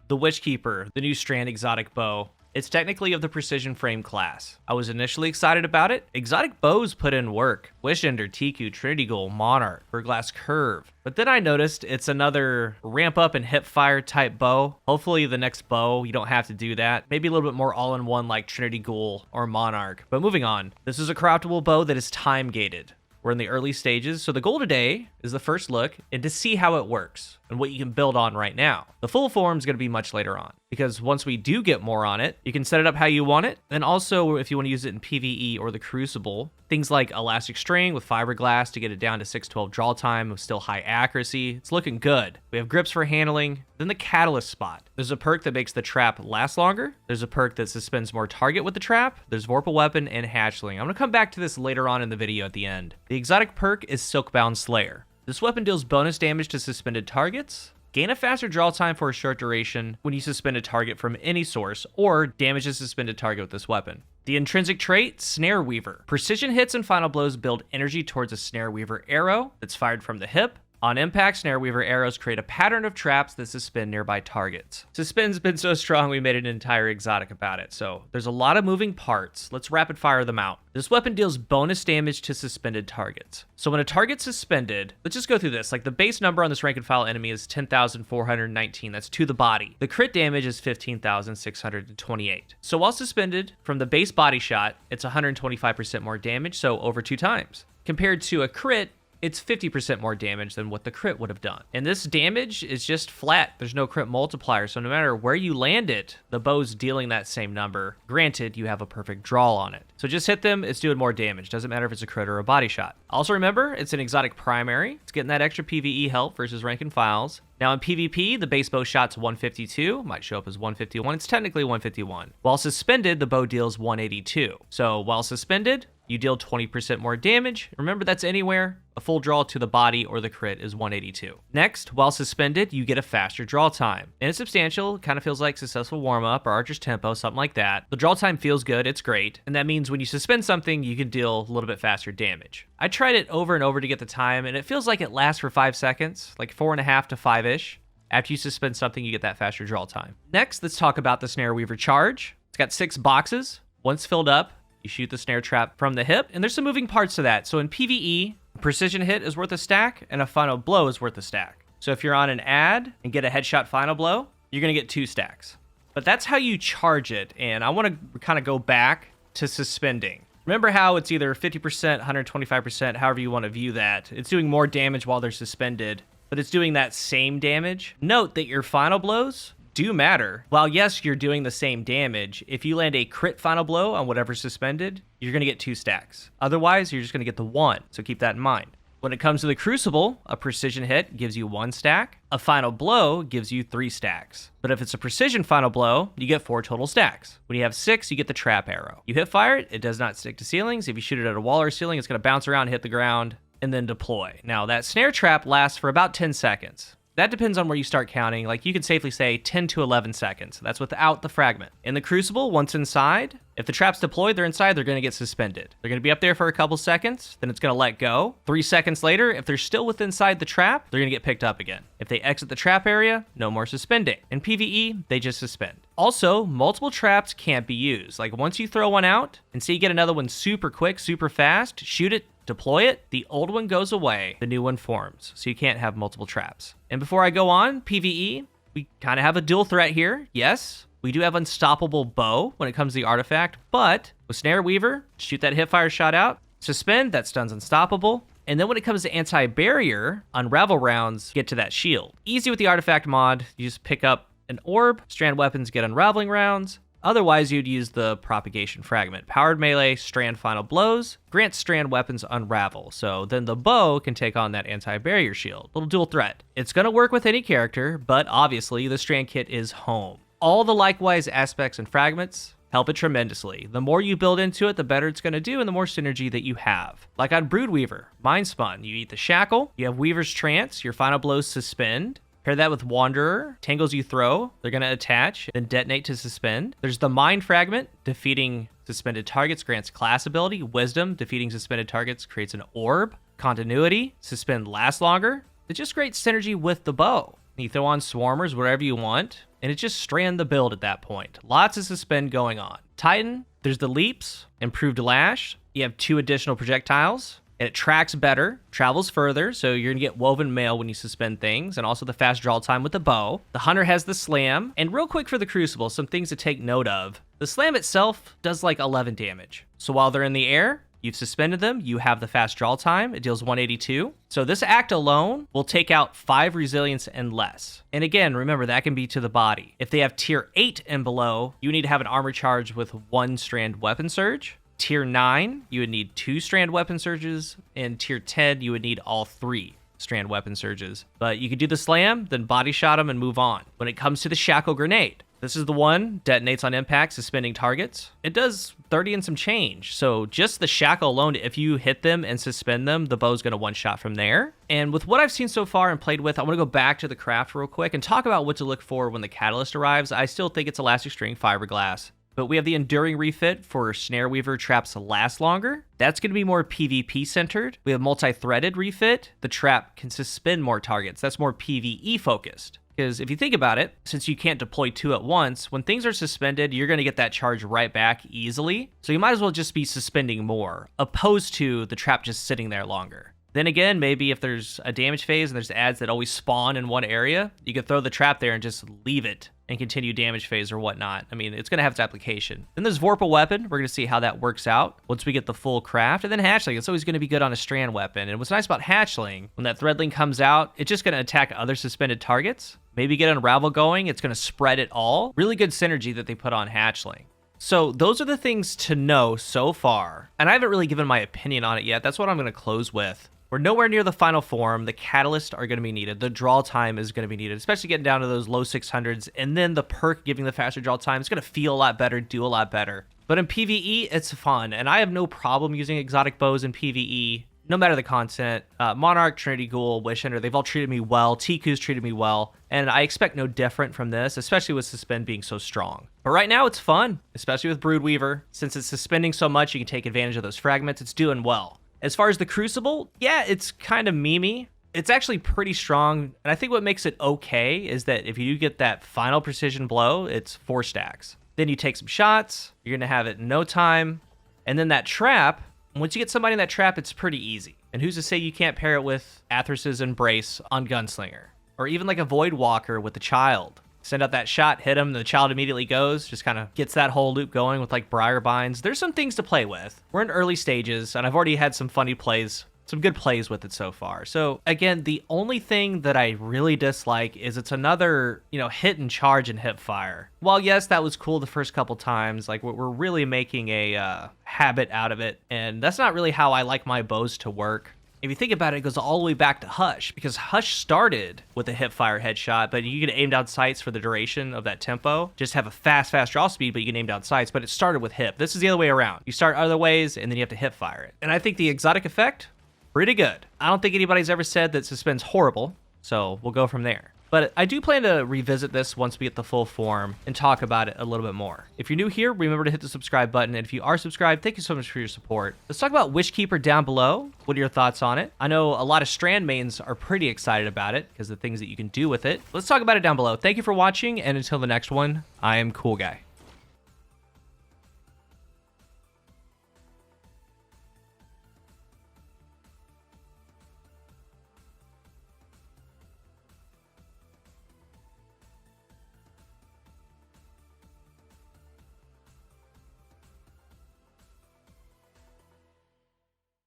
The Witchkeeper, the new Strand Exotic bow. It's technically of the precision frame class. I was initially excited about it. Exotic bows put in work. Wishender, Tiku, Trinity Ghoul, Monarch, Glass Curve. But then I noticed it's another ramp up and hip fire type bow. Hopefully the next bow, you don't have to do that. Maybe a little bit more all-in-one like Trinity Ghoul or Monarch. But moving on. This is a craftable bow that is time gated. We're in the early stages, so the goal today is the first look and to see how it works and what you can build on right now. The full form is going to be much later on, because once we do get more on it, you can set it up how you want it. And also, if you want to use it in PvE or the Crucible, things like elastic string with fiberglass to get it down to 612 draw time with still high accuracy. It's looking good. We have grips for handling. Then the catalyst spot. There's a perk that makes the trap last longer. There's a perk that suspends more target with the trap. There's Vorpal Weapon and Hatchling. I'm going to come back to this later on in the video at the end. The exotic perk is Silkbound Slayer. This weapon deals bonus damage to suspended targets, gain a faster draw time for a short duration when you suspend a target from any source, or damage a suspended target with this weapon. The intrinsic trait, Snareweaver. Precision hits and final blows build energy towards a Snareweaver arrow that's fired from the hip. On impact, Snareweaver arrows create a pattern of traps that suspend nearby targets. Suspend's been so strong we made an entire exotic about it, so there's a lot of moving parts. Let's rapid fire them out. This weapon deals bonus damage to suspended targets. So when a target's suspended, let's just go through this. Like the base number on this rank and file enemy is 10,419. That's to the body. The crit damage is 15,628. So while suspended from the base body shot, it's 125% more damage, so over 2 times. Compared to a crit, it's 50% more damage than what the crit would have done. And this damage is just flat. There's no crit multiplier, so no matter where you land it, the bow's dealing that same number. Granted, you have a perfect draw on it. So just hit them, it's doing more damage. Doesn't matter if it's a crit or a body shot. Also remember, it's an exotic primary. It's getting that extra PvE help versus rank and files. Now in PvP, the base bow shot's 152, might show up as 151. It's technically 151. While suspended, the bow deals 182. So while suspended, you deal 20% more damage. Remember, that's anywhere. A full draw to the body or the crit is 182. Next, while suspended, you get a faster draw time. And it's substantial. It kind of feels like successful warm-up or Archer's Tempo, something like that. The draw time feels good. It's great. And that means when you suspend something, you can deal a little bit faster damage. I tried it over and over to get the time, and it feels like it lasts for 5 seconds, like 4.5 to 5-ish. After you suspend something, you get that faster draw time. Next, let's talk about the Snareweaver charge. It's got 6 boxes. Once filled up, you shoot the snare trap from the hip, and there's some moving parts to that. So in PvE, a precision hit is worth a stack, and a final blow is worth a stack. So if you're on an ad and get a headshot final blow, you're going to get 2 stacks. But that's how you charge it, and I want to kind of go back to suspending. Remember how it's either 50%, 125%, however you want to view that. It's doing more damage while they're suspended, but it's doing that same damage. Note that your final blows do matter. While yes, you're doing the same damage, if you land a crit final blow on whatever's suspended, you're going to get 2 stacks. Otherwise, you're just going to get the 1, so keep that in mind. When it comes to the Crucible, a precision hit gives you 1 stack. A final blow gives you 3 stacks. But if it's a precision final blow, you get 4 total stacks. When you have 6, you get the trap arrow. You hit fire it, it does not stick to ceilings. If you shoot it at a wall or ceiling, it's going to bounce around, hit the ground, and then deploy. Now, that snare trap lasts for about 10 seconds. That depends on where you start counting. Like, you can safely say 10 to 11 seconds. That's without the fragment. In the Crucible, once inside, if the trap's deployed, they're inside, they're going to get suspended. They're going to be up there for a couple seconds, then it's going to let go. 3 seconds later, if they're still within inside the trap, they're going to get picked up again. If they exit the trap area, no more suspending. In PvE, they just suspend. Also, multiple traps can't be used. Like, once you throw one out and say you get another one super quick, super fast, shoot it, deploy it, the old one goes away, the new one forms, so you can't have multiple traps. And before I go on, PvE, we kind of have a dual threat here. Yes, we do have unstoppable bow when it comes to the artifact, but with Snareweaver, shoot that hipfire shot out, suspend, that stun's unstoppable. And then when it comes to anti-barrier, unravel rounds get to that shield. Easy with the artifact mod, you just pick up an orb, strand weapons get unraveling rounds. Otherwise, you'd use the propagation fragment. Powered melee, strand final blows, grants strand weapons unravel. So then the bow can take on that anti-barrier shield. Little dual threat. It's going to work with any character, but obviously the strand kit is home. All the likewise aspects and fragments help it tremendously. The more you build into it, the better it's going to do and the more synergy that you have. Like on Broodweaver, Mind Spun, you eat the shackle, you have Weaver's Trance, your final blows suspend. Pair that with Wanderer, tangles you throw, they're going to attach, then detonate to suspend. There's the Mind Fragment, defeating suspended targets grants class ability. Wisdom, defeating suspended targets creates an orb. Continuity, suspend lasts longer. It's just great synergy with the bow. You throw on Swarmers, whatever you want. and it's just Strand the build at that point. Lots of suspend going on. Titan, there's the leaps, improved lash. You have 2 additional projectiles, and it tracks better, travels further, so you're gonna get woven mail when you suspend things, and also the fast draw time with the bow. The hunter has the slam, and real quick for the Crucible, some things to take note of. The slam itself does like 11 damage. So while they're in the air, you've suspended them, you have the fast draw time, it deals 182. So this act alone will take out 5 resilience and less. And again, remember, that can be to the body. If they have tier 8 and below, you need to have an armor charge with 1 strand weapon surge. Tier 9, you would need 2 strand weapon surges, and tier 10, you would need all 3 strand weapon surges. But you could do the slam, then body shot them and move on. When it comes to the shackle grenade, this is the one, detonates on impact, suspending targets. It does 30 and some change. So just the shackle alone, if you hit them and suspend them, the bow's gonna one-shot from there. And with what I've seen so far and played with, I wanna go back to the craft real quick and talk about what to look for when the catalyst arrives. I still think it's elastic string fiberglass. But we have the Enduring refit for Snareweaver traps to last longer. That's going to be more PvP centered. We have multi-threaded refit. The trap can suspend more targets. That's more PvE focused. Because if you think about it, since you can't deploy 2 at once, when things are suspended, you're going to get that charge right back easily. So you might as well just be suspending more, opposed to the trap just sitting there longer. Then again, maybe if there's a damage phase and there's ads that always spawn in one area, you could throw the trap there and just leave it and continue damage phase or whatnot. I mean, it's going to have its application. Then there's Vorpal Weapon. We're going to see how that works out once we get the full craft. And then Hatchling. It's always going to be good on a Strand weapon. And what's nice about Hatchling, when that Threadling comes out, it's just going to attack other suspended targets. Maybe get Unravel going. It's going to spread it all. Really good synergy that they put on Hatchling. So those are the things to know so far. And I haven't really given my opinion on it yet. That's what I'm going to close with. We're nowhere near the final form. The catalysts are going to be needed. The draw time is going to be needed, especially getting down to those low 600s. And then the perk giving the faster draw time is going to feel a lot better, do a lot better. But in PvE, it's fun. And I have no problem using exotic bows in PvE, no matter the content. Monarch, Trinity Ghoul, Wishender, they've all treated me well. Tiku's treated me well. And I expect no different from this, especially with Suspend being so strong. But right now, it's fun, especially with Broodweaver. Since it's suspending so much, you can take advantage of those fragments. It's doing well. As far as the Crucible, yeah, it's kind of memey. It's actually pretty strong, and I think what makes it okay is that if you do get that final precision blow, it's 4 stacks. Then you take some shots, you're gonna have it in no time, and then that trap, once you get somebody in that trap, it's pretty easy. And who's to say you can't pair it with Athrus's Embrace on Gunslinger, or even like a Void Walker with the Child. Send out that shot, hit him, the child immediately goes, just kind of gets that whole loop going with like Briar Binds. There's some things to play with. We're in early stages, and I've already had some funny plays, some good plays with it so far. So again, the only thing that I really dislike is it's another, hit and charge and hip fire. While yes, that was cool the first couple times, like we're really making a habit out of it, and that's not really how I like my bows to work. If you think about it, it goes all the way back to Hush, because Hush started with a hip-fire headshot, but you can aim down sights for the duration of that tempo. Just have a fast draw speed, but you can aim down sights, but it started with hip. This is the other way around. You start other ways, and then you have to hip-fire it. And I think the exotic effect, pretty good. I don't think anybody's ever said that Suspend's horrible, so we'll go from there. But I do plan to revisit this once we get the full form and talk about it a little bit more. If you're new here, remember to hit the subscribe button. And if you are subscribed, thank you so much for your support. Let's talk about Wishkeeper down below. What are your thoughts on it? I know a lot of Strand mains are pretty excited about it because of the things that you can do with it. Let's talk about it down below. Thank you for watching, and until the next one, I am CoolGuy.